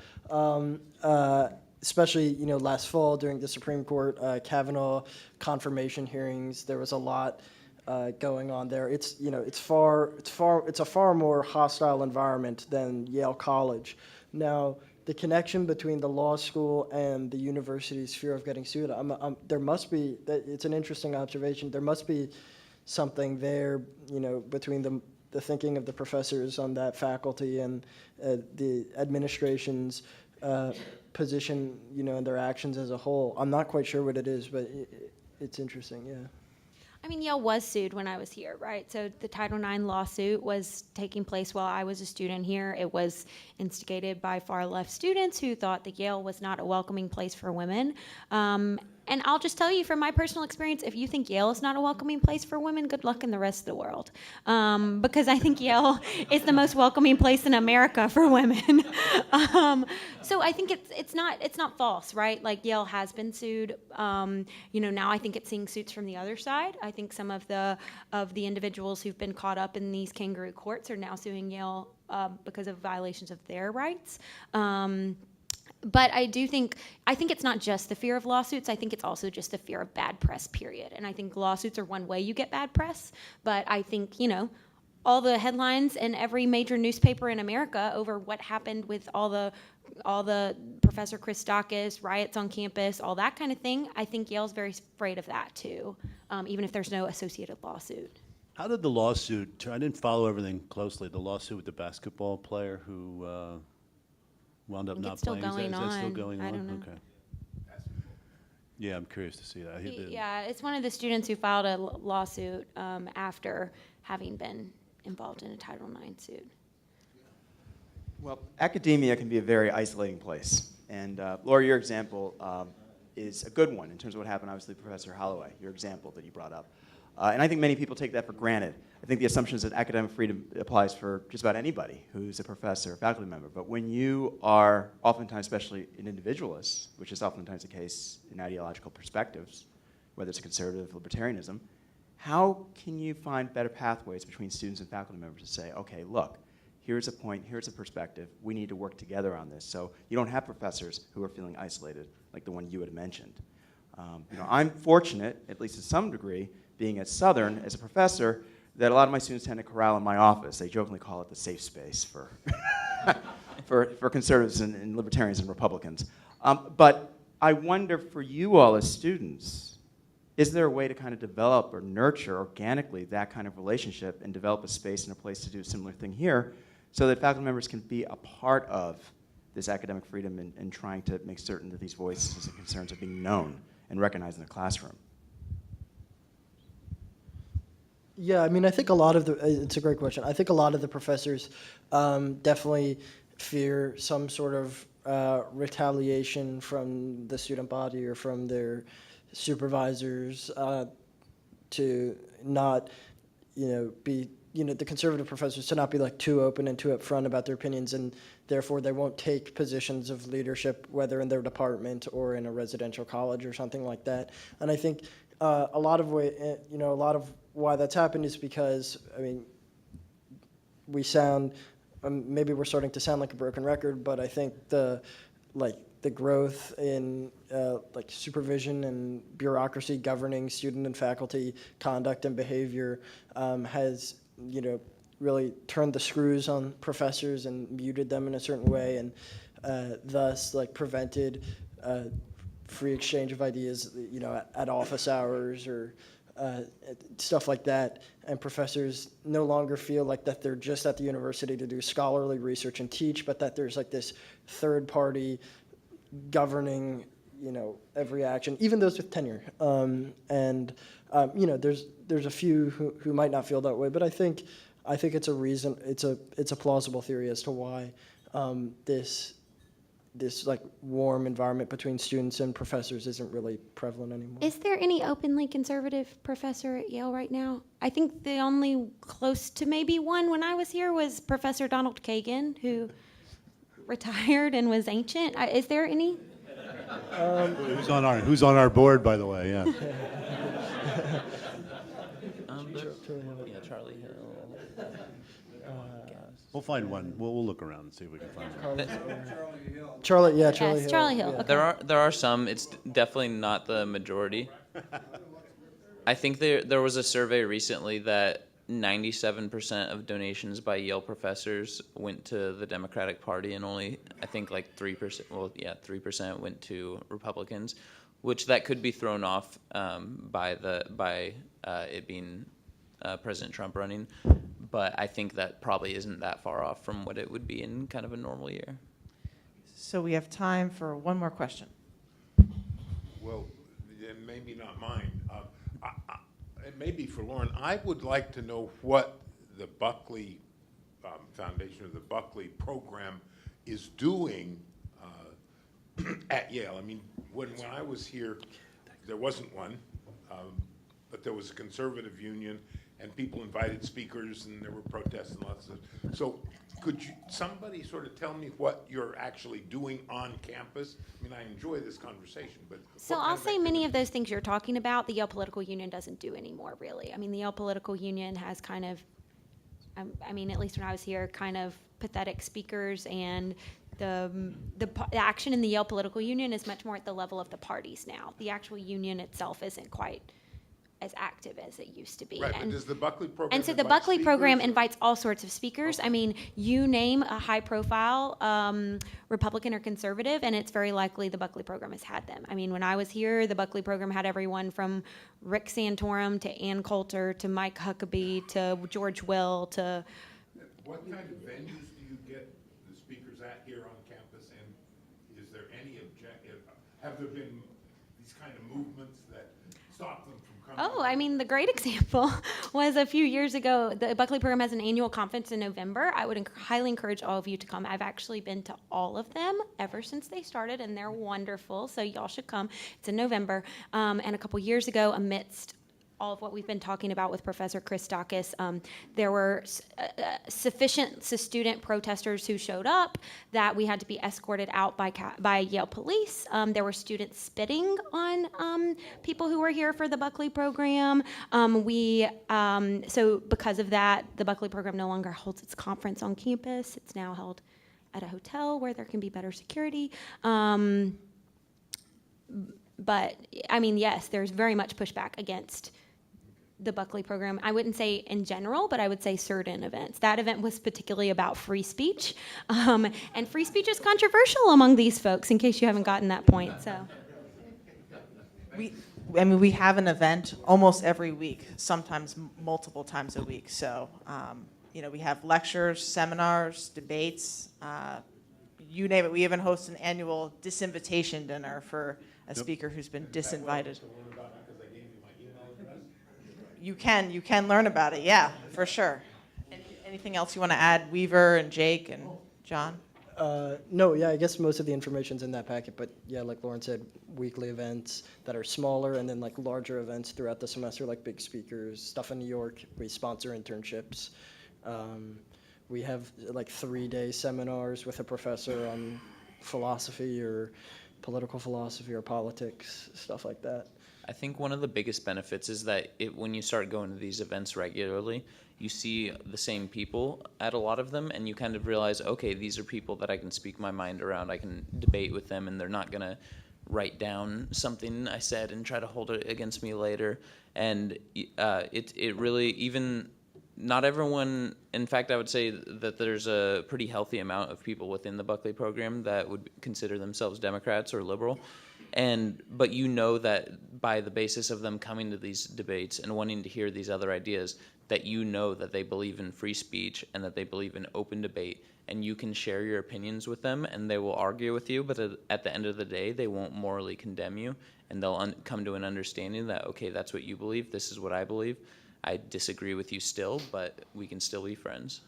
Especially, last fall during the Supreme Court Kavanaugh confirmation hearings, there was a lot going on there. It's a far more hostile environment than Yale College. Now, the connection between the law school and the university's fear of getting sued, there must be. It's an interesting observation. There must be something there, between the thinking of the professors on that faculty and the administration's position, and their actions as a whole. I'm not quite sure what it is, but it's interesting, yeah. I mean, Yale was sued when I was here, right? So the Title IX lawsuit was taking place while I was a student here. It was instigated by far left students who thought that Yale was not a welcoming place for women. And I'll just tell you from my personal experience, if you think Yale is not a welcoming place for women, good luck in the rest of the world. Because I think Yale is the most welcoming place in America for women. So I think it's not false, right? Like Yale has been sued. Now I think it's seeing suits from the other side. I think some of the individuals who've been caught up in these kangaroo courts are now suing Yale because of violations of their rights. But I think it's not just the fear of lawsuits. I think it's also just the fear of bad press, period. And I think lawsuits are one way you get bad press. But I think, all the headlines in every major newspaper in America over what happened with all the Professor Christakis, riots on campus, all that kind of thing, I think Yale's very afraid of that too, even if there's no associated lawsuit. How did the lawsuit, I didn't follow everything closely, the lawsuit with the basketball player who wound up I think not it's still playing? going Is that still on. going on? I don't know. Okay. Yeah, I'm curious to see that. Yeah, it's one of the students who filed a lawsuit after having been involved in a Title IX suit. Well, academia can be a very isolating place. And Laura, your example is a good one in terms of what happened, obviously, Professor Holloway, your example that you brought up. And I think many people take that for granted. I think the assumption is that academic freedom applies for just about anybody who's a professor or faculty member. But when you are oftentimes, especially an individualist, which is oftentimes the case in ideological perspectives, whether it's conservative libertarianism, how can you find better pathways between students and faculty members to say, okay, look, here's a point, here's a perspective, we need to work together on this. So you don't have professors who are feeling isolated, like the one you had mentioned. I'm fortunate, at least to some degree, being at Southern as a professor, that a lot of my students tend to corral in my office. They jokingly call it the safe space for, for conservatives and libertarians and Republicans. But I wonder for you all as students, is there a way to kind of develop or nurture organically that kind of relationship and develop a space and a place to do a similar thing here so that faculty members can be a part of this academic freedom and trying to make certain that these voices and concerns are being known and recognized in the classroom? Yeah, I mean, I think a lot of it's a great question. I think a lot of the professors definitely fear some sort of retaliation from the student body or from their supervisors to not, be, the conservative professors to not be like too open and too upfront about their opinions, and therefore they won't take positions of leadership, whether in their department or in a residential college or something like that. And I think a lot of why that's happened is because, I mean, we sound, maybe we're starting to sound like a broken record, but I think the growth in supervision and bureaucracy governing student and faculty conduct and behavior has, really turned the screws on professors and muted them in a certain way, and thus prevented free exchange of ideas, at office hours or stuff like that. And professors no longer feel like that they're just at the university to do scholarly research and teach, but that there's this third party governing, every action, even those with tenure. There's a few who might not feel that way, but I think it's a reason. It's a plausible theory as to why this warm environment between students and professors isn't really prevalent anymore. Is there any openly conservative professor at Yale right now? I think the only close to maybe one when I was here was Professor Donald Kagan, who retired and was ancient. Is there any? Who's on our board, by the way? Yeah. Charlie Hill. We'll find one. We'll look around and see if we can find one. Charlie Yes, Hill. Charlie Hill. Yeah. Okay. There are some. It's definitely not the majority. I think there was a survey recently that 97% of donations by Yale professors went to the Democratic Party, and only I think 3%. Well, yeah, 3% went to Republicans, which that could be thrown off by it being President Trump running. But I think that probably isn't that far off from what it would be in kind of a normal year. So we have time for one more question. Well, maybe not mine. It may be for Lauren. I would like to know what the Buckley Foundation or the Buckley program is doing at Yale. I mean, when I was here there wasn't one, but there was a conservative union, and people invited speakers, and there were protests and lots of. So, could somebody sort of tell me what you're actually doing on campus? I mean, I enjoy this conversation, but So I'll say many of those things you're talking about, the Yale Political Union doesn't do anymore, really. I mean, the Yale Political Union has kind of, I mean, at least when I was here, kind of pathetic speakers, and the action in the Yale Political Union is much more at the level of the parties now. The actual union itself isn't quite as active as it used to be. Right, but does the Buckley program And so the invite Buckley program speakers, or- invites all sorts of speakers. I mean, you name a high-profile Republican or conservative, and it's very likely the Buckley program has had them. I mean, when I was here, the Buckley program had everyone from Rick Santorum to Ann Coulter to Mike Huckabee to George Will to. What kind of venues do you get the speakers at here on campus, and is there any objective? Have there been these kind of movements that stop them from coming? Oh, I mean, the great example was a few years ago. The Buckley program has an annual conference in November. I would highly encourage all of you to come. I've actually been to all of them ever since they started, and they're wonderful, so y'all should come. It's in November. And a couple years ago, amidst all of what we've been talking about with Professor Christakis, there were sufficient student protesters who showed up that we had to be escorted out by Yale police. There were students spitting on people who were here for the Buckley program. So because of that, the Buckley program no longer holds its conference on campus. It's now held at a hotel where there can be better security. But I mean, yes, there's very much pushback against the Buckley program. I wouldn't say in general, but I would say certain events. That event was particularly about free speech, and free speech is controversial among these folks, in case you haven't gotten that point. So, We have an event almost every week, sometimes multiple times a week. So, we have lectures, seminars, debates, you name it. We even host an annual disinvitation dinner for a speaker who's been disinvited. You can learn about it, yeah, for sure. Anything else you want to add, Weaver and Jake and John? No, yeah, I guess most of the information's in that packet, but yeah, like Lauren said, weekly events that are smaller, and then like larger events throughout the semester, like big speakers, stuff in New York. We sponsor internships. We have like 3-day seminars with a professor on philosophy or political philosophy or politics, stuff like that. I think one of the biggest benefits is that when you start going to these events regularly, you see the same people at a lot of them, and you kind of realize, okay, these are people that I can speak my mind around. I can debate with them, and they're not going to write down something I said and try to hold it against me later. And it really, even not everyone, in fact, I would say that there's a pretty healthy amount of people within the Buckley program that would consider themselves Democrats or liberal. But you know that by the basis of them coming to these debates and wanting to hear these other ideas, that you know that they believe in free speech and that they believe in open debate, and you can share your opinions with them, and they will argue with you, but at the end of the day, they won't morally condemn you, and they'll come to an understanding that, okay, that's what you believe, this is what I believe. I disagree with you still, but we can still be friends.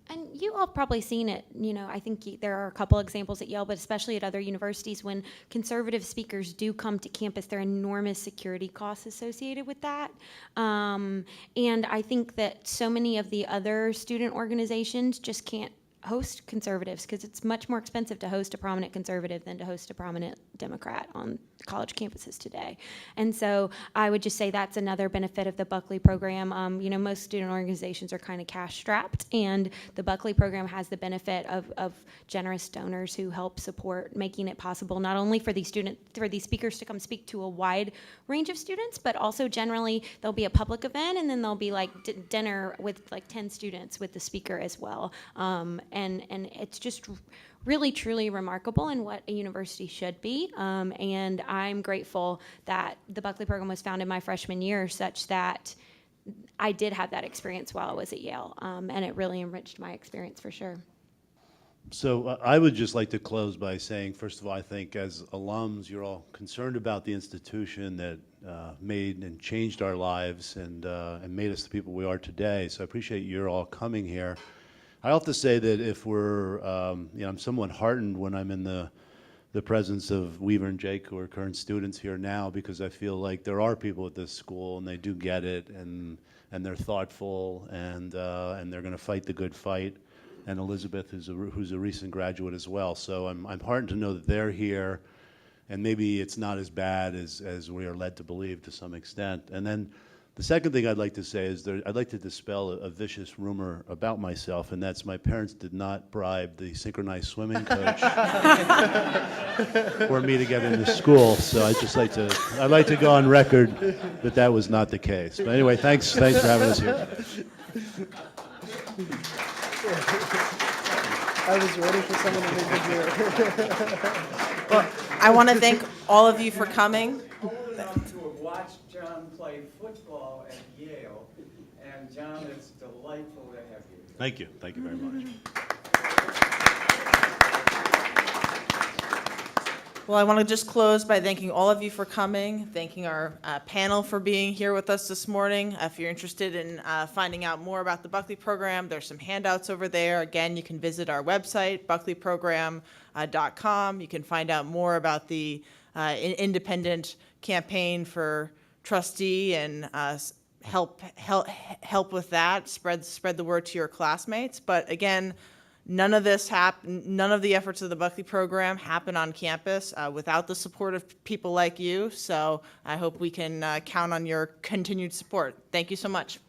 and you all have probably seen it, I think there are a couple examples at Yale, but especially at other universities, when conservative speakers do come to campus, there are enormous security costs associated with that. And I think that so many of the other student organizations just can't host conservatives because it's much more expensive to host a prominent conservative than to host a prominent Democrat on college campuses today. And so I would just say that's another benefit of the Buckley program. Most student organizations are kind of cash strapped, and the Buckley program has the benefit of generous donors who help support making it possible not only for these speakers to come speak to a wide range of students, but also generally there'll be a public event, and then there'll be like dinner with like 10 students with the speaker as well. And it's just really, truly remarkable in what a university should be. And I'm grateful that the Buckley program was founded my freshman year such that I did have that experience while I was at Yale. And it really enriched my experience for sure. So I would just like to close by saying, first of all, I think as alums, you're all concerned about the institution that made and changed our lives and made us the people we are today. So I appreciate you're all coming here. I have to say that if we're, I'm somewhat heartened when I'm in the the presence of Weaver and Jake, who are current students here now, because I feel like there are people at this school and they do get it, and they're thoughtful, and they're going to fight the good fight. And Elizabeth, who's a recent graduate as well. So I'm heartened to know that they're here, and maybe it's not as bad as we are led to believe to some extent. And then the second thing I'd like to say is I'd like to dispel a vicious rumor about myself, and that's my parents did not bribe the synchronized swimming coach for me to get into school. So I'd like to go on record that that was not the case. But anyway, thanks for having us here. I was ready for someone to make a joke. Well, I want to thank all of you for coming. To have watched John play football at Yale, and John, it's delightful to have you. Thank you. Thank you very much. Well, I want to just close by thanking all of you for coming, thanking our panel for being here with us this morning. If you're interested in finding out more about the Buckley program, there's some handouts over there. Again, you can visit our website, buckleyprogram.com. You can find out more about the independent campaign for trustee and help with that. Spread the word to your classmates. But again, none of the efforts of the Buckley program happen on campus without the support of people like you. So I hope we can count on your continued support. Thank you so much.